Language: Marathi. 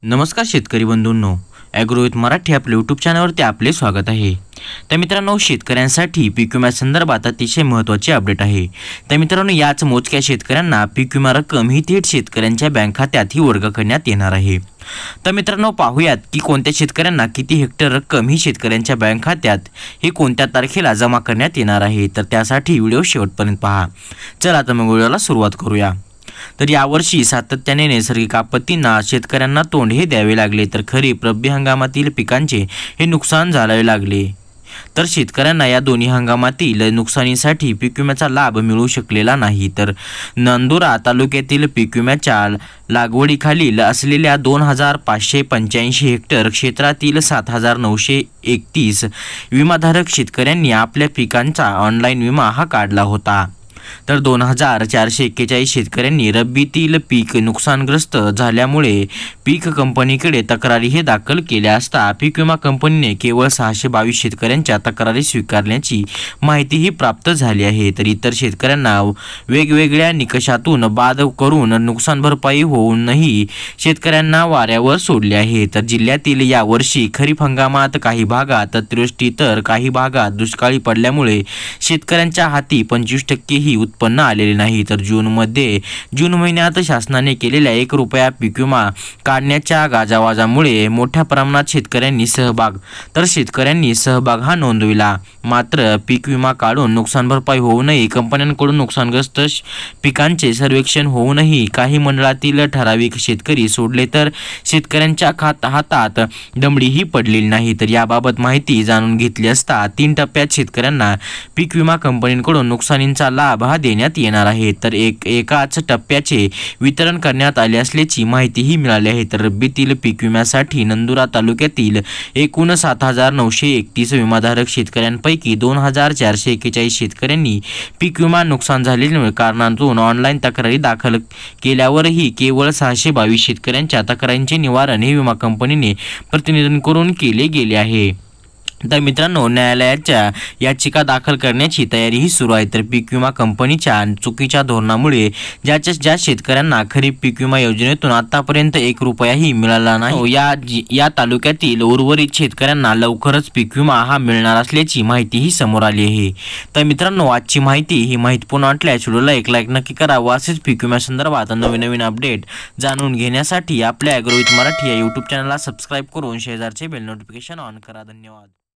नमस्कार शेतकरी बंधूंनो, ॲग्रोविथ मराठी आपल्या यूट्यूब चॅनलवरती आपले स्वागत आहे। तर मित्रांनो, शेतकऱ्यांसाठी पीक विम्यासंदर्भात अतिशय महत्त्वाची अपडेट आहे। तर मित्रांनो, याच मोजक्या शेतकऱ्यांना पीक विमा रक्कम ही थेट शेतकऱ्यांच्या बँक खात्यात ही वर्ग करण्यात येणार आहे। तर मित्रांनो, पाहूयात की कोणत्या शेतकऱ्यांना किती हेक्टर रक्कम ही शेतकऱ्यांच्या बँक खात्यात हे कोणत्या तारखेला जमा करण्यात येणार आहे। तर त्यासाठी व्हिडिओ शेवटपर्यंत पहा। चला आता मग व्हिडिओला सुरुवात करूया। तर यावर्षी सातत्याने नैसर्गिक आपत्तींना शेतकऱ्यांना तोंड हे द्यावे लागले। तर खरीप रब्बी हंगामातील पिकांचे हे नुकसान झाले लागले। तर शेतकऱ्यांना या दोन्ही हंगामातील नुकसानीसाठी पीक विम्याचा लाभ मिळू शकलेला नाही। तर नंदुरा तालुक्यातील पीक विम्याच्या लागवडीखालील असलेल्या 2585 हेक्टर क्षेत्रातील 7931 विमाधारक शेतकऱ्यांनी आपल्या पिकांचा ऑनलाईन विमा हा काढला होता। तर 2441 शेतकऱ्यांनी रब्बीतील पीक नुकसानग्रस्त झाल्यामुळे पीक कंपनीकडे तक्रारी हे दाखल केल्या असता पीक विमा कंपनीने केवळ 622 शेतकऱ्यांच्या तक्रारी स्वीकारल्याची माहितीही प्राप्त झाली आहे। तर इतर शेतकऱ्यांना वेगवेगळ्या निकषातून बाद करून नुकसान भरपाई होऊनही शेतकऱ्यांना वाऱ्यावर सोडले आहे। तर जिल्ह्यातील यावर्षी खरीप हंगामात काही भागात अतिवृष्टी तर काही भागात दुष्काळी पडल्यामुळे शेतकऱ्यांच्या हाती 25% ही उत्पन्न आलेले नाही। तर जून महिन्यात शासनाने केलेल्या 1 रुपया पीक विमा काढण्याच्या गाजावाजामुळे मोठ्या प्रमाणात शेतकऱ्यांनी सहभाग हा नोंदविला। मात्र पीक विमा काढून नुकसान भरपाई होऊनही कंपन्यांकडून नुकसानग्रस्त पिकांचे सर्वेक्षण होऊनही काही मंडळातील ठराविक शेतकरी सोडले तर शेतकऱ्यांच्या हातात दमडीही पडलेली नाही। तर याबाबत माहिती जाणून घेतली असता 3 टप्प्यात शेतकऱ्यांना पीक विमा कंपनीकडून नुकसानीचा लाभ हा देण्यात येणार आहे। तर एकाच टप्प्याचे वितरण करण्यात आले असल्याची माहितीही मिळाली आहे। तर रब्बीतील पीक विम्यासाठी नंदुरा तालुक्यातील एकूण 7931 विमाधारक शेतकऱ्यांपैकी 2441 शेतकऱ्यांनी पीक विमा नुकसान झालेल्या कारणातून ऑनलाईन तक्रारी दाखल केल्यावरही केवळ 622 शेतकऱ्यांच्या तक्रारींचे निवारण हे विमा कंपनीने प्रतिनिधींकडून केले गेले आहे। तर मित्रांनो, न्यायालयाच्या याचिका दाखल करण्याची तयारीही सुरू आहे। तर पीक विमा कंपनीच्या चुकीच्या धोरणामुळे ज्या शेतकऱ्यांना खरीप पीक विमा योजनेतून आतापर्यंत 1 रुपयाही मिळाला नाही, या तालुक्यातील उर्वरित शेतकऱ्यांना लवकरच पीक विमा हा मिळणार असल्याची माहितीही समोर आली आहे। तर मित्रांनो, आजची माहिती ही माहितीपूर्ण वाटल्यास व्हिडिओला एक लाईक नक्की करा व असेच पीक विम्यासंदर्भात नवीन अपडेट जाणून घेण्यासाठी आपल्या ॲग्रोविथ मराठी या यूट्यूब चॅनलला सबस्क्राईब करून शेजारचे बेल नोटिफिकेशन ऑन करा। धन्यवाद।